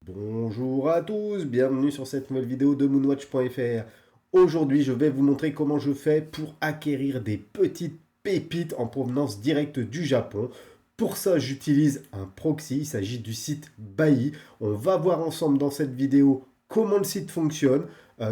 Bonjour à tous, bienvenue sur cette nouvelle vidéo de moonwatch.fr. Aujourd'hui, je vais vous montrer comment je fais pour acquérir des petites pépites en provenance directe du Japon. Pour ça, j'utilise un proxy, il s'agit du site Bailly. On va voir ensemble dans cette vidéo comment le site fonctionne,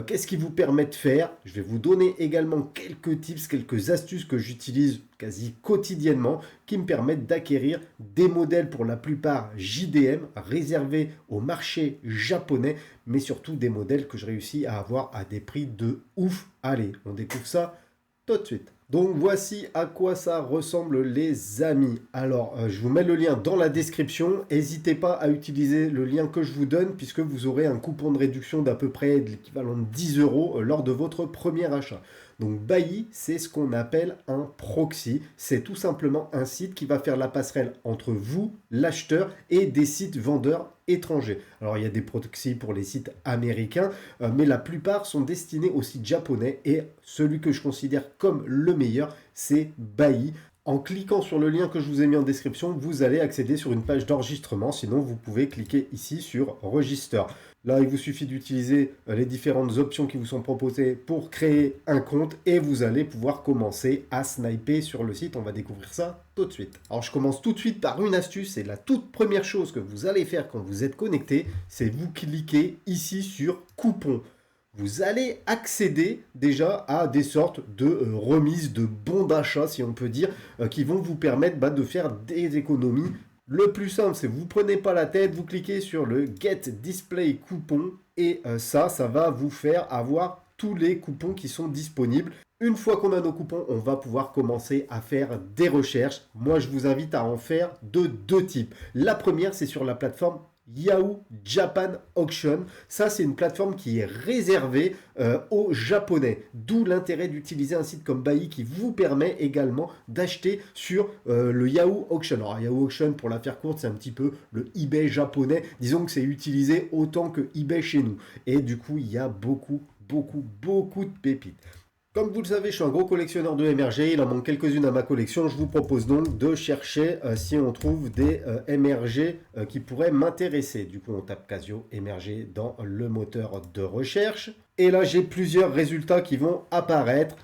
qu'est-ce qu'il vous permet de faire. Je vais vous donner également quelques tips, quelques astuces que j'utilise quasi quotidiennement qui me permettent d'acquérir des modèles pour la plupart JDM réservés au marché japonais, mais surtout des modèles que je réussis à avoir à des prix de ouf. Allez, on découvre ça tout de suite. Donc voici à quoi ça ressemble les amis. Alors je vous mets le lien dans la description. N'hésitez pas à utiliser le lien que je vous donne puisque vous aurez un coupon de réduction d'à peu près de l'équivalent de 10 euros lors de votre premier achat. Donc Bailly, c'est ce qu'on appelle un proxy. C'est tout simplement un site qui va faire la passerelle entre vous, l'acheteur, et des sites vendeurs étrangers. Alors il y a des proxys pour les sites américains, mais la plupart sont destinés aux sites japonais et celui que je considère comme le meilleur, c'est Bailly. En cliquant sur le lien que je vous ai mis en description, vous allez accéder sur une page d'enregistrement. Sinon, vous pouvez cliquer ici sur Register. Là, il vous suffit d'utiliser les différentes options qui vous sont proposées pour créer un compte et vous allez pouvoir commencer à sniper sur le site. On va découvrir ça tout de suite. Alors, je commence tout de suite par une astuce. Et la toute première chose que vous allez faire quand vous êtes connecté, c'est vous cliquez ici sur Coupons. Vous allez accéder déjà à des sortes de remises, de bons d'achat, si on peut dire, qui vont vous permettre de faire des économies. Le plus simple, c'est vous prenez pas la tête, vous cliquez sur le Get Display Coupon et ça va vous faire avoir tous les coupons qui sont disponibles. Une fois qu'on a nos coupons, on va pouvoir commencer à faire des recherches. Moi, je vous invite à en faire de deux types. La première, c'est sur la plateforme Yahoo Japan Auction. Ça, c'est une plateforme qui est réservée aux Japonais. D'où l'intérêt d'utiliser un site comme Bailly qui vous permet également d'acheter sur le Yahoo Auction. Alors, Yahoo Auction, pour la faire courte, c'est un petit peu le eBay japonais. Disons que c'est utilisé autant que eBay chez nous. Et du coup, il y a beaucoup de pépites. Comme vous le savez, je suis un gros collectionneur de MRG, il en manque quelques-unes à ma collection. Je vous propose donc de chercher si on trouve des MRG qui pourraient m'intéresser. Du coup, on tape Casio MRG dans le moteur de recherche. Et là, j'ai plusieurs résultats qui vont apparaître.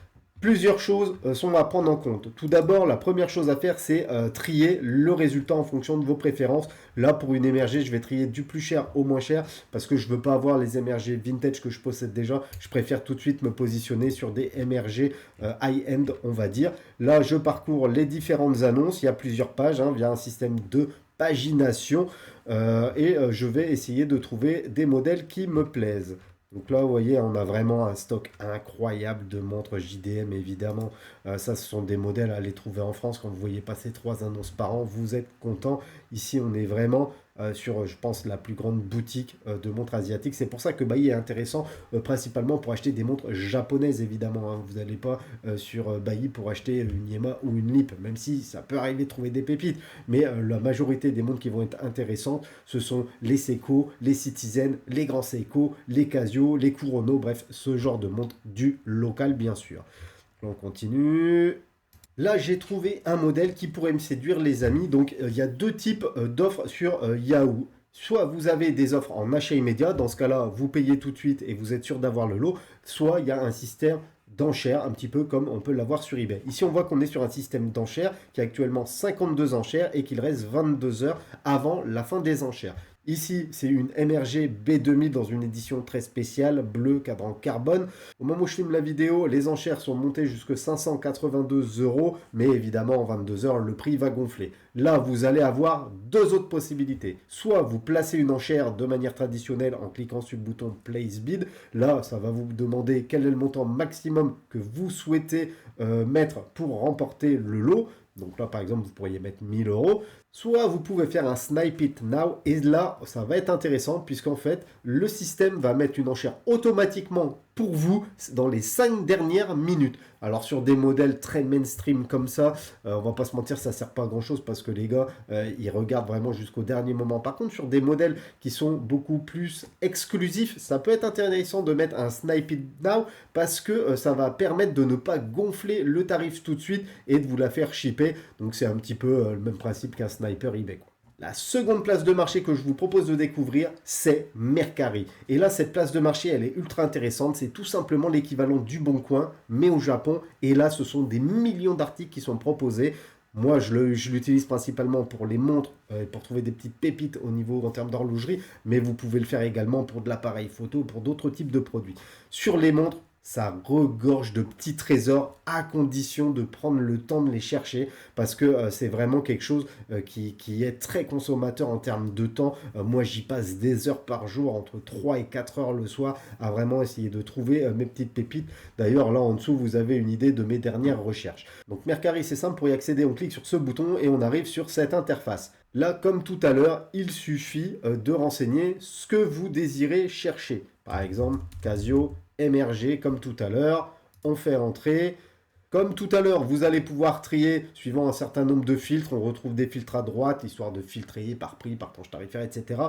Plusieurs choses sont à prendre en compte. Tout d'abord, la première chose à faire, c'est trier le résultat en fonction de vos préférences. Là, pour une MRG, je vais trier du plus cher au moins cher parce que je ne veux pas avoir les MRG vintage que je possède déjà. Je préfère tout de suite me positionner sur des MRG high-end, on va dire. Là, je parcours les différentes annonces. Il y a plusieurs pages via un système de pagination et je vais essayer de trouver des modèles qui me plaisent. Donc là, vous voyez, on a vraiment un stock incroyable de montres JDM, évidemment. Ça, ce sont des modèles à les trouver en France. Quand vous voyez passer 3 annonces par an, vous êtes content. Ici, on est vraiment sur, je pense, la plus grande boutique de montres asiatiques. C'est pour ça que Bailly est intéressant, principalement pour acheter des montres japonaises, évidemment. Vous n'allez pas sur Bailly pour acheter une Yema ou une Lip, même si ça peut arriver de trouver des pépites. Mais la majorité des montres qui vont être intéressantes, ce sont les Seiko, les Citizen, les grands Seiko, les Casio, les Kurono, bref, ce genre de montres du local, bien sûr. On continue. Là, j'ai trouvé un modèle qui pourrait me séduire, les amis. Donc, il y a deux types d'offres sur Yahoo. Soit vous avez des offres en achat immédiat, dans ce cas-là, vous payez tout de suite et vous êtes sûr d'avoir le lot. Soit il y a un système d'enchères, un petit peu comme on peut l'avoir sur eBay. Ici, on voit qu'on est sur un système d'enchères qui a actuellement 52 enchères et qu'il reste 22 heures avant la fin des enchères. Ici, c'est une MRG B2000 dans une édition très spéciale, bleu, cadran carbone. Au moment où je filme la vidéo, les enchères sont montées jusqu'à 582 euros, mais évidemment, en 22 heures, le prix va gonfler. Là, vous allez avoir deux autres possibilités. Soit vous placez une enchère de manière traditionnelle en cliquant sur le bouton Place Bid. Là, ça va vous demander quel est le montant maximum que vous souhaitez mettre pour remporter le lot. Donc là, par exemple, vous pourriez mettre 1000 euros. Soit vous pouvez faire un Snipe It Now. Et là, ça va être intéressant puisqu'en fait, le système va mettre une enchère automatiquement pour vous dans les 5 dernières minutes. Alors sur des modèles très mainstream comme ça, on va pas se mentir, ça sert pas à grand chose parce que les gars, ils regardent vraiment jusqu'au dernier moment. Par contre, sur des modèles qui sont beaucoup plus exclusifs, ça peut être intéressant de mettre un Snipe It Now parce que ça va permettre de ne pas gonfler le tarif tout de suite et de vous la faire shipper. Donc c'est un petit peu le même principe qu'un sniper eBay, quoi. La seconde place de marché que je vous propose de découvrir, c'est Mercari. Et là, cette place de marché, elle est ultra intéressante. C'est tout simplement l'équivalent du Bon Coin, mais au Japon. Et là, ce sont des millions d'articles qui sont proposés. Moi, je l'utilise principalement pour les montres, pour trouver des petites pépites au niveau en termes d'horlogerie, mais vous pouvez le faire également pour de l'appareil photo, pour d'autres types de produits. Sur les montres, ça regorge de petits trésors à condition de prendre le temps de les chercher parce que c'est vraiment quelque chose qui est très consommateur en termes de temps. Moi, j'y passe des heures par jour, entre 3 et 4 heures le soir, à vraiment essayer de trouver mes petites pépites. D'ailleurs, là en dessous, vous avez une idée de mes dernières recherches. Donc, Mercari, c'est simple, pour y accéder, on clique sur ce bouton et on arrive sur cette interface. Là, comme tout à l'heure, il suffit de renseigner ce que vous désirez chercher. Par exemple, Casio, MRG, comme tout à l'heure. On fait entrer. Comme tout à l'heure, vous allez pouvoir trier suivant un certain nombre de filtres. On retrouve des filtres à droite, histoire de filtrer par prix, par tranche tarifaire, etc.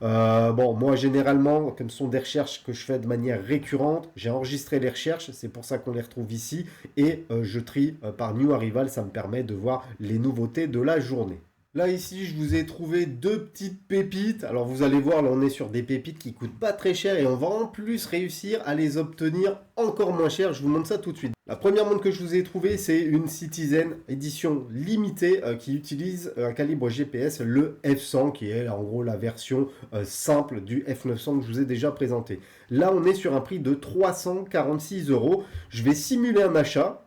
Bon, moi, généralement, comme ce sont des recherches que je fais de manière récurrente, j'ai enregistré les recherches, c'est pour ça qu'on les retrouve ici. Et je trie par New Arrival, ça me permet de voir les nouveautés de la journée. Là, ici, je vous ai trouvé deux petites pépites. Alors, vous allez voir, là, on est sur des pépites qui coûtent pas très cher et on va en plus réussir à les obtenir encore moins cher. Je vous montre ça tout de suite. La première montre que je vous ai trouvée, c'est une Citizen édition limitée qui utilise un calibre GPS, le F100, qui est en gros la version simple du F900 que je vous ai déjà présenté. Là, on est sur un prix de 346 euros. Je vais simuler un achat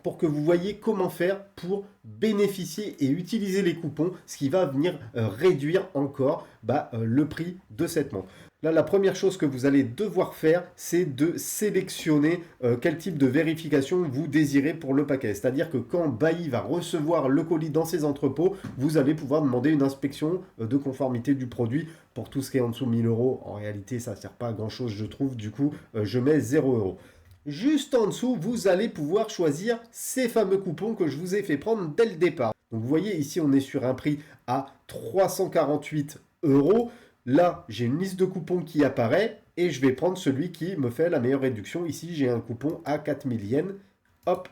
pour que vous voyez comment faire pour bénéficier et utiliser les coupons, ce qui va venir réduire encore le prix de cette montre. Là, la première chose que vous allez devoir faire, c'est de sélectionner quel type de vérification vous désirez pour le paquet. C'est-à-dire que quand Bailly va recevoir le colis dans ses entrepôts, vous allez pouvoir demander une inspection de conformité du produit. Pour tout ce qui est en dessous de 1000 euros, en réalité, ça ne sert pas à grand-chose, je trouve. Du coup, je mets 0 euros. Juste en dessous, vous allez pouvoir choisir ces fameux coupons que je vous ai fait prendre dès le départ. Donc vous voyez, ici, on est sur un prix à 348 euros. Là, j'ai une liste de coupons qui apparaît et je vais prendre celui qui me fait la meilleure réduction. Ici, j'ai un coupon à 4000 yens. Hop,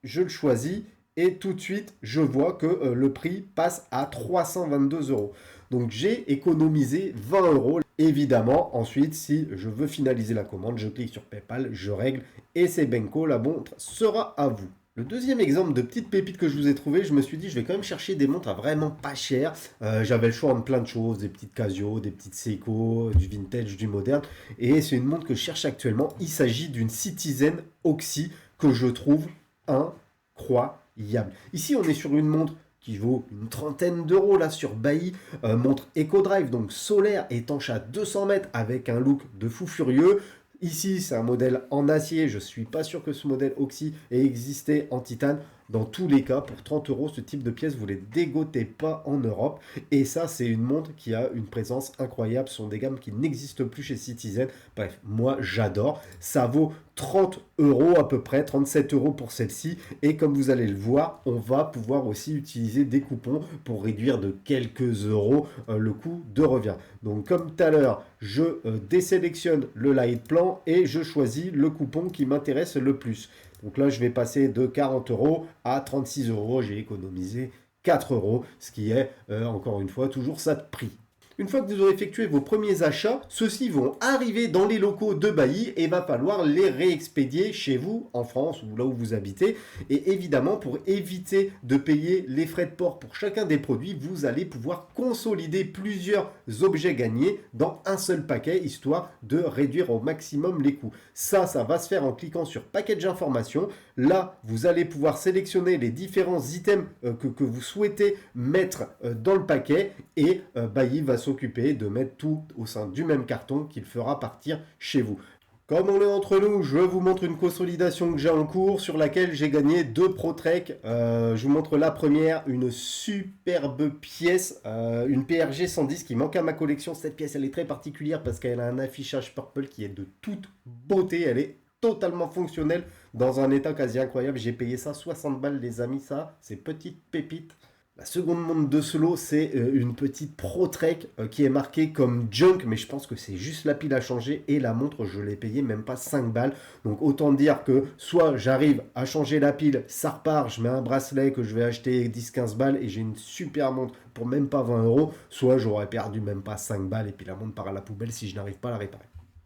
je le choisis et tout de suite, je vois que le prix passe à 322 euros. Donc, j'ai économisé 20 euros. Évidemment, ensuite, si je veux finaliser la commande, je clique sur PayPal, je règle et c'est Benko, la montre sera à vous. Le deuxième exemple de petite pépite que je vous ai trouvé, je me suis dit je vais quand même chercher des montres à vraiment pas cher. J'avais le choix entre plein de choses, des petites Casio, des petites Seiko, du vintage, du moderne. Et c'est une montre que je cherche actuellement. Il s'agit d'une Citizen Oxy que je trouve incroyable. Ici on est sur une montre qui vaut une trentaine d'euros là sur Bailly, montre EcoDrive, donc solaire, étanche à 200 mètres avec un look de fou furieux. Ici, c'est un modèle en acier. Je ne suis pas sûr que ce modèle Oxy ait existé en titane. Dans tous les cas, pour 30 euros, ce type de pièces, vous ne les dégotez pas en Europe. Et ça, c'est une montre qui a une présence incroyable. Ce sont des gammes qui n'existent plus chez Citizen. Bref, moi, j'adore. Ça vaut 30 euros à peu près, 37 euros pour celle-ci. Et comme vous allez le voir, on va pouvoir aussi utiliser des coupons pour réduire de quelques euros le coût de revient. Donc, comme tout à l'heure, je désélectionne le light plan et je choisis le coupon qui m'intéresse le plus. Donc là, je vais passer de 40 euros à 36 euros. J'ai économisé 4 euros, ce qui est, encore une fois, toujours ça de prix. Une fois que vous aurez effectué vos premiers achats, ceux-ci vont arriver dans les locaux de Bailly et il va falloir les réexpédier chez vous, en France ou là où vous habitez. Et évidemment, pour éviter de payer les frais de port pour chacun des produits, vous allez pouvoir consolider plusieurs objets gagnés dans un seul paquet, histoire de réduire au maximum les coûts. Ça va se faire en cliquant sur Package Information. Là, vous allez pouvoir sélectionner les différents items que vous souhaitez mettre dans le paquet et Bailly va s'occuper de mettre tout au sein du même carton qu'il fera partir chez vous. Comme on est entre nous, je vous montre une consolidation que j'ai en cours sur laquelle j'ai gagné 2 ProTrek. Je vous montre la première, une superbe pièce, une PRG 110 qui manque à ma collection. Cette pièce, elle est très particulière parce qu'elle a un affichage purple qui est de toute beauté. Elle est totalement fonctionnelle dans un état quasi incroyable. J'ai payé ça 60 balles les amis, ça, c'est petite pépite. La seconde montre de Solo, c'est une petite ProTrek qui est marquée comme junk, mais je pense que c'est juste la pile à changer et la montre, je l'ai payée même pas 5 balles. Donc autant dire que soit j'arrive à changer la pile, ça repart, je mets un bracelet que je vais acheter 10-15 balles et j'ai une super montre pour même pas 20 euros, soit j'aurais perdu même pas 5 balles et puis la montre part à la poubelle si je n'arrive pas à la réparer.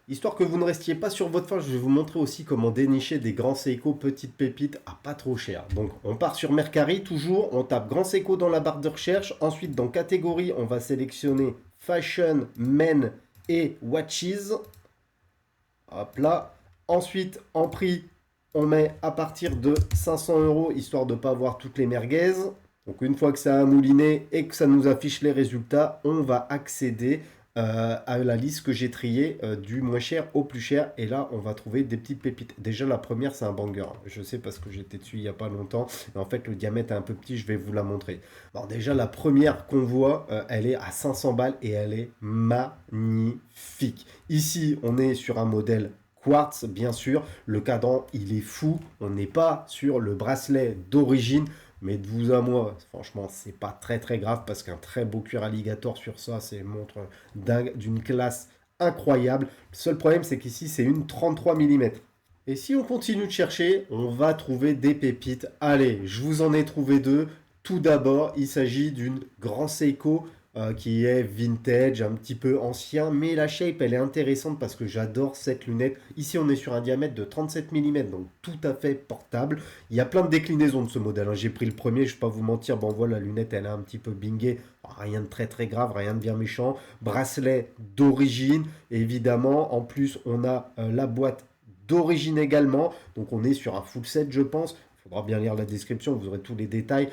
Histoire que vous ne restiez pas sur votre faim, je vais vous montrer aussi comment dénicher des grands Seiko petites pépites à pas trop cher. Donc on part sur Mercari toujours, on tape grand Seiko dans la barre de recherche. Ensuite dans catégorie, on va sélectionner Fashion, Men et Watches. Hop là. Ensuite en prix, on met à partir de 500 euros histoire de ne pas avoir toutes les merguez. Donc une fois que ça a mouliné et que ça nous affiche les résultats, on va accéder à la liste que j'ai triée du moins cher au plus cher. Et là, on va trouver des petites pépites. Déjà, la première, c'est un banger. Je sais parce que j'étais dessus il n'y a pas longtemps. Et en fait, le diamètre est un peu petit, je vais vous la montrer. Alors déjà, la première qu'on voit, elle est à 500 balles et elle est magnifique. Ici, on est sur un modèle quartz, bien sûr. Le cadran, il est fou. On n'est pas sur le bracelet d'origine. Mais de vous à moi, franchement, c'est pas très très grave parce qu'un très beau cuir alligator sur ça, c'est une montre dingue, d'une classe incroyable. Le seul problème, c'est qu'ici, c'est une 33 mm. Et si on continue de chercher, on va trouver des pépites. Allez, je vous en ai trouvé deux. Tout d'abord, il s'agit d'une Grand Seiko qui est vintage, un petit peu ancien, mais la shape elle est intéressante parce que j'adore cette lunette. Ici on est sur un diamètre de 37 mm, donc tout à fait portable. Il y a plein de déclinaisons de ce modèle, hein. J'ai pris le premier, je ne vais pas vous mentir, bon voilà, la lunette elle est un petit peu bingée, rien de très très grave, rien de bien méchant. Bracelet d'origine, évidemment, en plus on a la boîte d'origine également, donc on est sur un full set je pense. Il faudra bien lire la description, vous aurez tous les détails.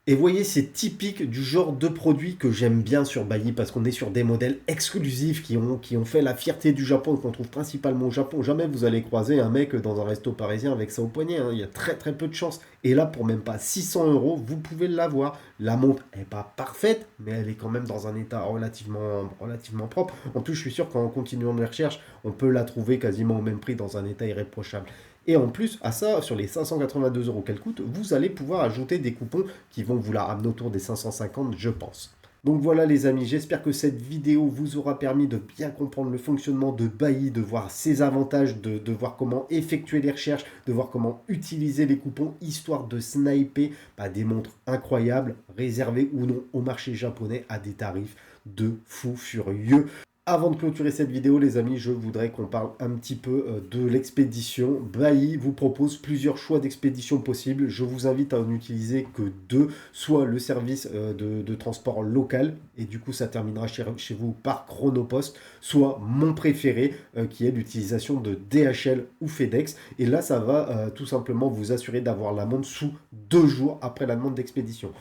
Et vous voyez, c'est typique du genre de produit que j'aime bien sur Bailly parce qu'on est sur des modèles exclusifs qui ont fait la fierté du Japon et qu'on trouve principalement au Japon. Jamais vous allez croiser un mec dans un resto parisien avec ça au poignet, hein. Il y a très très peu de chance. Et là, pour même pas 600 euros, vous pouvez l'avoir. La montre n'est pas parfaite, mais elle est quand même dans un état relativement propre. En plus, je suis sûr qu'en continuant les recherches, on peut la trouver quasiment au même prix dans un état irréprochable. Et en plus, à ça, sur les 582 euros qu'elle coûte, vous allez pouvoir ajouter des coupons qui vont vous la ramener autour des 550, je pense. Donc voilà les amis, j'espère que cette vidéo vous aura permis de bien comprendre le fonctionnement de Bailly, de voir ses avantages, de voir comment effectuer les recherches, de voir comment utiliser les coupons, histoire de sniper des montres incroyables, réservées ou non au marché japonais à des tarifs de fou furieux. Avant de clôturer cette vidéo, les amis, je voudrais qu'on parle un petit peu de l'expédition. Bailly vous propose plusieurs choix d'expédition possibles. Je vous invite à en utiliser que deux, soit le service de transport local, et du coup ça terminera chez vous par Chronopost, soit mon préféré, qui est l'utilisation de DHL ou FedEx. Et là, ça va tout simplement vous assurer d'avoir la montre sous 2 jours après la demande d'expédition.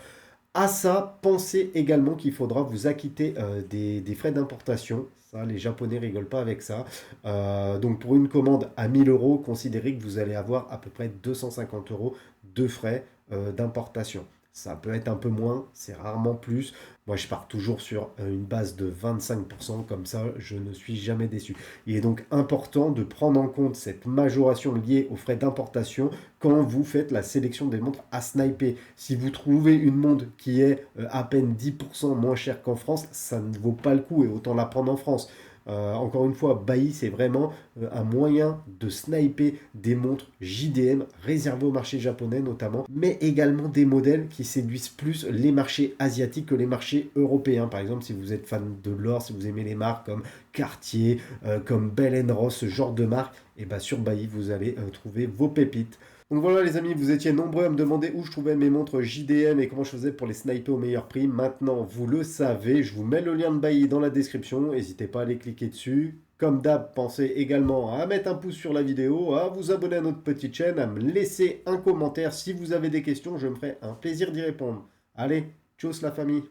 À ça, pensez également qu'il faudra vous acquitter des frais d'importation. Ça, les Japonais rigolent pas avec ça. Donc pour une commande à 1000 euros, considérez que vous allez avoir à peu près 250 euros de frais d'importation. Ça peut être un peu moins, c'est rarement plus. Moi, je pars toujours sur une base de 25%, comme ça, je ne suis jamais déçu. Il est donc important de prendre en compte cette majoration liée aux frais d'importation quand vous faites la sélection des montres à sniper. Si vous trouvez une montre qui est à peine 10% moins chère qu'en France, ça ne vaut pas le coup et autant la prendre en France. Encore une fois, Bailly, c'est vraiment un moyen de sniper des montres JDM réservées au marché japonais notamment, mais également des modèles qui séduisent plus les marchés asiatiques que les marchés européens. Par exemple, si vous êtes fan de l'or, si vous aimez les marques comme Cartier, comme Bell Ross, ce genre de marque, et ben sur Bailly, vous allez trouver vos pépites. Donc voilà les amis, vous étiez nombreux à me demander où je trouvais mes montres JDM et comment je faisais pour les sniper au meilleur prix. Maintenant, vous le savez, je vous mets le lien de Bailly dans la description, n'hésitez pas à aller cliquer dessus. Comme d'hab, pensez également à mettre un pouce sur la vidéo, à vous abonner à notre petite chaîne, à me laisser un commentaire si vous avez des questions, je me ferai un plaisir d'y répondre. Allez, tchuss la famille!